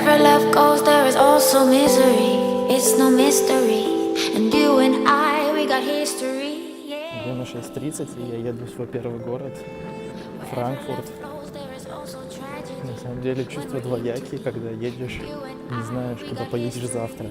Wherever love goes, there is also misery. It's no mystery. And you and I, we got history. Время 6:30, и я еду в свой первый город, Франкфурт. На самом деле чувства двоякие, когда едешь, не знаешь, куда поедешь завтра.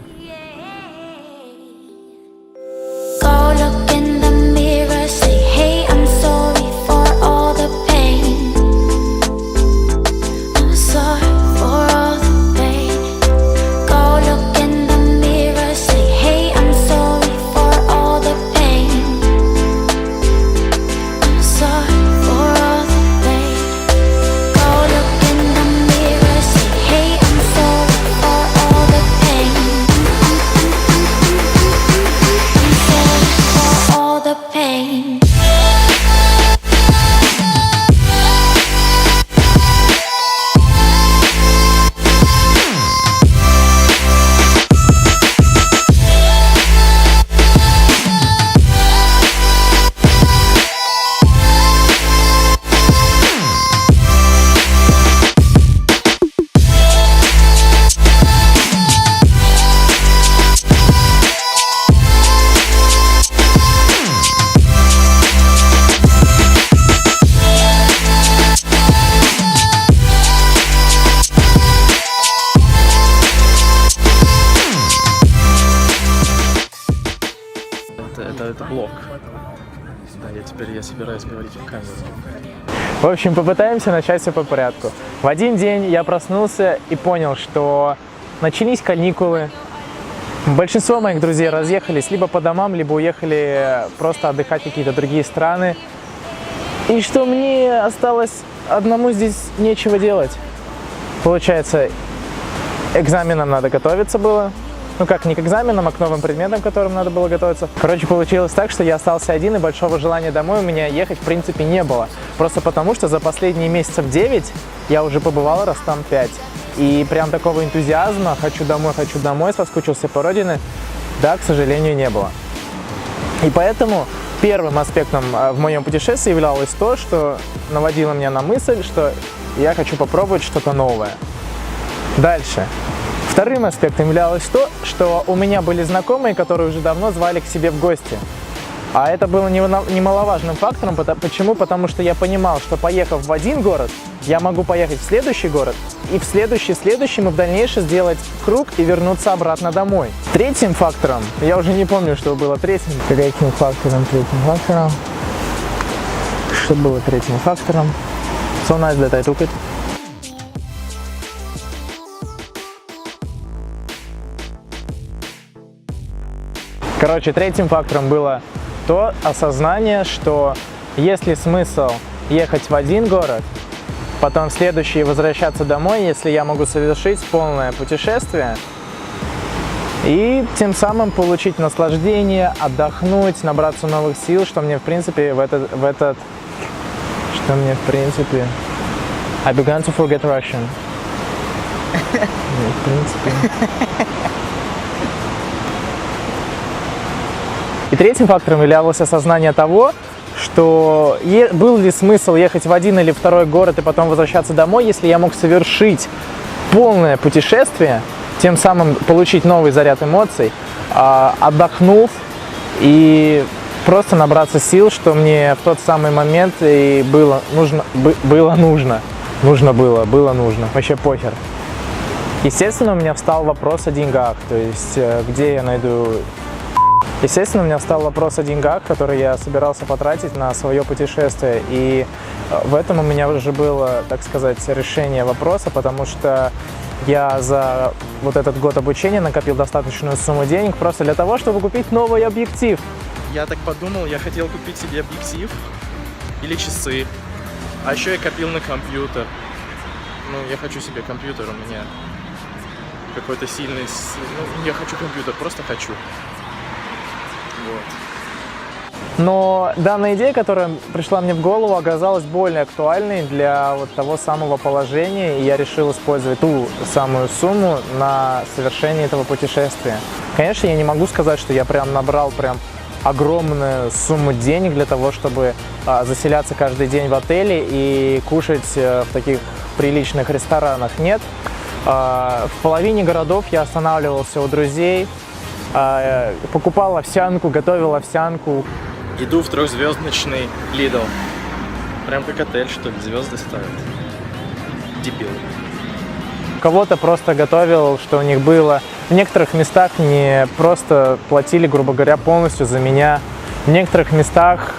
Это блог. Да, я собираюсь говорить в камеру. В общем, попытаемся начать все по порядку. В один день я проснулся и понял, что начались каникулы. Большинство моих друзей разъехались либо по домам, либо уехали просто отдыхать в какие-то другие страны. И что мне осталось одному здесь нечего делать. Получается, экзаменам надо готовиться было. Ну как, не к экзаменам, а к новым предметам, к которым надо было готовиться. Короче, получилось так, что я остался один, и большого желания домой у меня ехать, в принципе, не было. Просто потому, что за последние месяцев 9 я уже побывал раз там 5. И прям такого энтузиазма хочу домой, соскучился по родине, да, к сожалению, не было. И поэтому первым аспектом в моем путешествии являлось то, что наводило меня на мысль, что я хочу попробовать что-то новое. Дальше. Вторым аспектом являлось то, что у меня были знакомые, которые уже давно звали к себе в гости. А это было немаловажным фактором. Почему? Потому что я понимал, что поехав в один город, я могу поехать в следующий город, и в следующий мы в дальнейшем сделать круг и вернуться обратно домой. Третьим фактором, я уже не помню, что было третьим фактором. Что было третьим фактором? So nice that I took it. Короче, третьим фактором было то осознание, что есть ли смысл ехать в один город, потом в следующий возвращаться домой, если я могу совершить полное путешествие и тем самым получить наслаждение, отдохнуть, набраться новых сил, что мне в принципе I began to forget Russian. В принципе. И третьим фактором являлось осознание того, что был ли смысл ехать в один или второй город и потом возвращаться домой, если я мог совершить полное путешествие, тем самым получить новый заряд эмоций, отдохнув и просто набраться сил, что мне в тот самый момент и было нужно. Вообще похер. Естественно, у меня встал вопрос о деньгах, то есть где я найду... Естественно, у меня встал вопрос о деньгах, которые я собирался потратить на свое путешествие. И в этом у меня уже было, так сказать, решение вопроса, потому что я за вот этот год обучения накопил достаточную сумму денег просто для того, чтобы купить новый объектив. Я так подумал, я хотел купить себе объектив или часы, а еще я копил на компьютер. Ну, я хочу себе компьютер, у меня какой-то сильный... Ну, я хочу компьютер, просто хочу. Вот. Но данная идея, которая пришла мне в голову, оказалась более актуальной для вот того самого положения, и я решил использовать ту самую сумму на совершение этого путешествия. Конечно, я не могу сказать, что я прям набрал огромную сумму денег для того, чтобы заселяться каждый день в отеле и кушать в таких приличных ресторанах. Нет. В половине городов я останавливался у друзей, покупал овсянку, готовил овсянку. Иду в трехзвездочный Lidl. Прям как отель, что ли, звезды ставят. Дебил. Кого-то просто готовил, что у них было. В некоторых местах мне просто платили, грубо говоря, полностью за меня. В некоторых местах,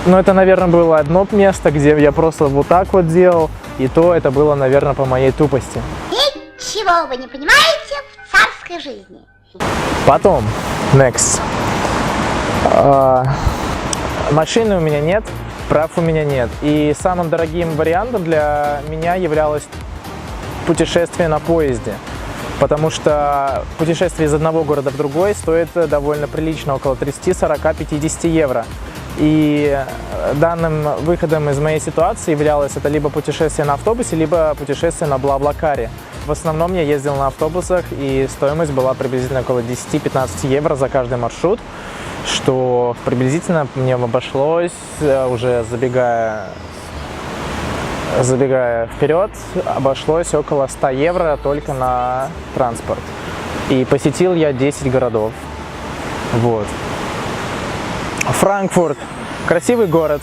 ну это, наверное, было одно место, где я просто вот так вот делал. И то это было, наверное, по моей тупости. Ничего вы не понимаете в царской жизни. Потом, next. Машины у меня нет, прав у меня нет. И самым дорогим вариантом для меня являлось путешествие на поезде. Потому что путешествие из одного города в другой стоит довольно прилично, около 30, 40, 50 евро. И данным выходом из моей ситуации являлось это либо путешествие на автобусе, либо путешествие на Блаблакаре. В основном я ездил на автобусах, и стоимость была приблизительно около 10-15 евро за каждый маршрут, что приблизительно мне обошлось, уже забегая вперед, обошлось около 100 евро только на транспорт. И посетил я 10 городов. Вот. Франкфурт. Красивый город.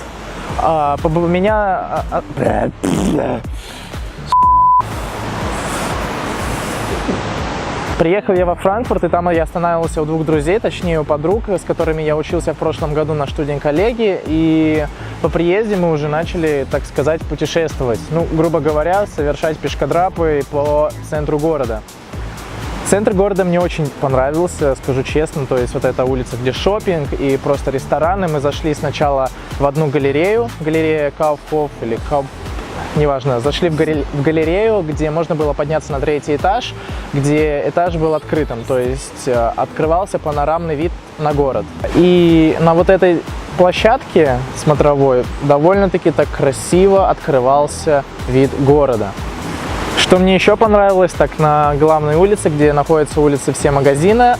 Приехал я во Франкфурт, и там я останавливался у двух друзей, точнее у подруг, с которыми я учился в прошлом году на студент-коллеге. И по приезде мы уже начали, так сказать, путешествовать. Ну, грубо говоря, совершать пешкодрапы по центру города. Центр города мне очень понравился, скажу честно. То есть вот эта улица, где шопинг и просто рестораны. Мы зашли сначала в одну галерею, галерея Kaufhof или неважно, зашли в галерею, где можно было подняться на 3-й этаж, где этаж был открытым, то есть открывался панорамный вид на город. И на вот этой площадке смотровой довольно-таки так красиво открывался вид города. Что мне еще понравилось, так на главной улице, где находятся улицы все магазины,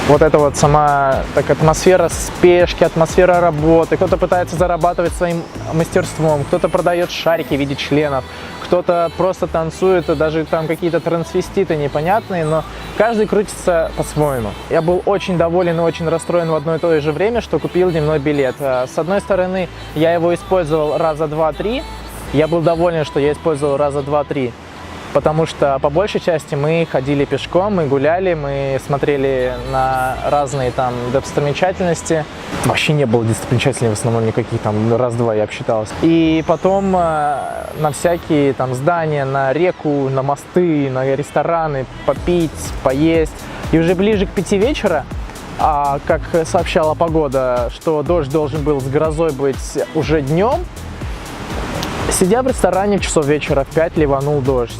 вот эта вот сама так атмосфера спешки, атмосфера работы. Кто-то пытается зарабатывать своим мастерством, кто-то продает шарики в виде членов, кто-то просто танцует, даже там какие-то трансвеститы непонятные, но каждый крутится по-своему. Я был очень доволен и очень расстроен в одно и то же время, что купил дневной билет. С одной стороны, я его использовал раза 2-3. Я был доволен, что я использовал раза 2-3. Потому что по большей части мы ходили пешком, мы гуляли, мы смотрели на разные там достопримечательности. Вообще не было достопримечательностей в основном никаких, там раз-два я обсчитался. И потом на всякие там здания, на реку, на мосты, на рестораны попить, поесть. И уже ближе к 5 вечера, как сообщала погода, что дождь должен был с грозой быть уже днем, сидя в ресторане в часов вечера в 5 ливанул дождь.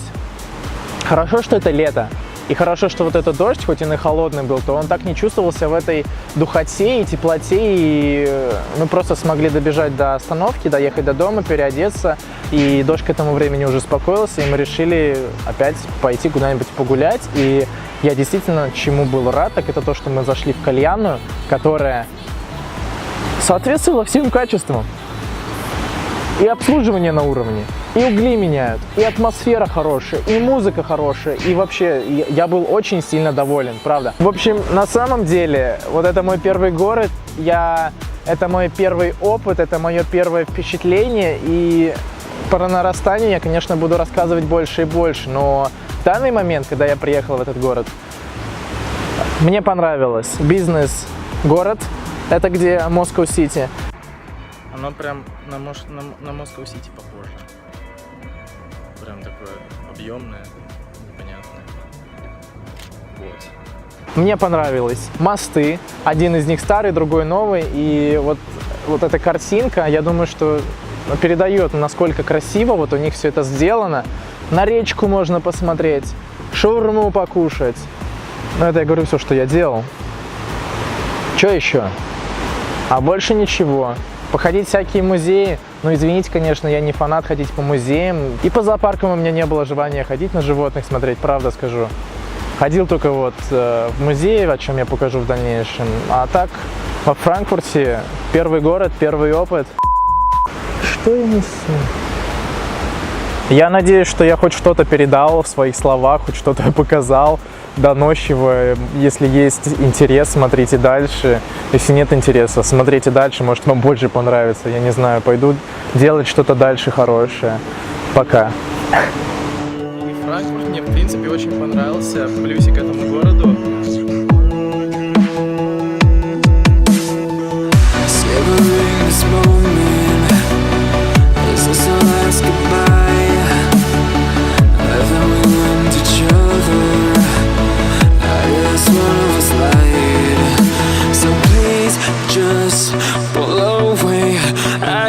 Хорошо, что это лето, и хорошо, что вот этот дождь, хоть он и холодный был, то он так не чувствовался в этой духоте и теплоте, и мы просто смогли добежать до остановки, доехать до дома, переодеться, и дождь к этому времени уже успокоился, и мы решили опять пойти куда-нибудь погулять, и я действительно чему был рад, так это то, что мы зашли в кальянную, которая соответствовала всем качествам. И обслуживание на уровне, и угли меняют, и атмосфера хорошая, и музыка хорошая, и вообще я был очень сильно доволен, правда. В общем, на самом деле, вот это мой первый город, это мой первый опыт, это мое первое впечатление, и по нарастанию я, конечно, буду рассказывать больше и больше, но в данный момент, когда я приехал в этот город, мне понравилось. Бизнес-город, это где Москва-Сити. Оно прям на Москва-Сити похоже. Прям такое объемное, непонятное. Вот. Мне понравилось. Мосты. Один из них старый, другой новый. И вот эта картинка, я думаю, что передает, насколько красиво вот у них все это сделано. На речку можно посмотреть, шаурму покушать. Ну, это я говорю все, что я делал. Что еще? А больше ничего. Походить в всякие музеи, ну извините, конечно, я не фанат ходить по музеям. И по зоопаркам у меня не было желания ходить, на животных смотреть, правда скажу. Ходил только вот в музеи, о чем я покажу в дальнейшем. А так, во Франкфурте первый город, первый опыт. Что я несу? Я надеюсь, что я хоть что-то передал в своих словах, хоть что-то показал доносчиво. Если есть интерес, смотрите дальше. Если нет интереса, смотрите дальше, может вам больше понравится. Я не знаю, пойду делать что-то дальше хорошее. Пока. И Франкфурт мне, в принципе, очень понравился. Плюсик к этому городу.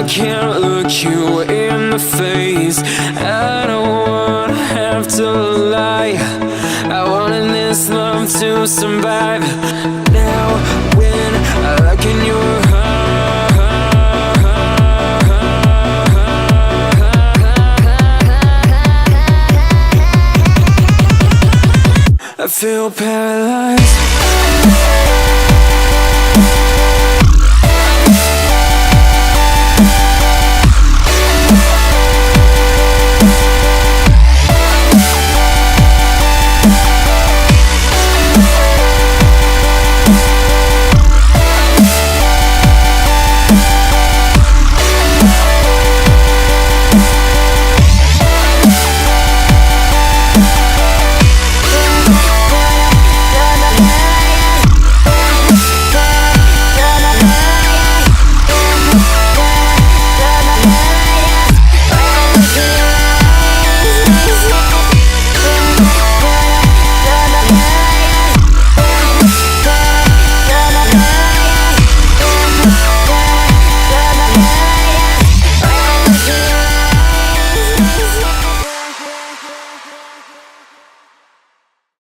Can't look you in the face. I don't wanna have to lie. I wanted this love to survive. Now when I look in your I feel paralyzed.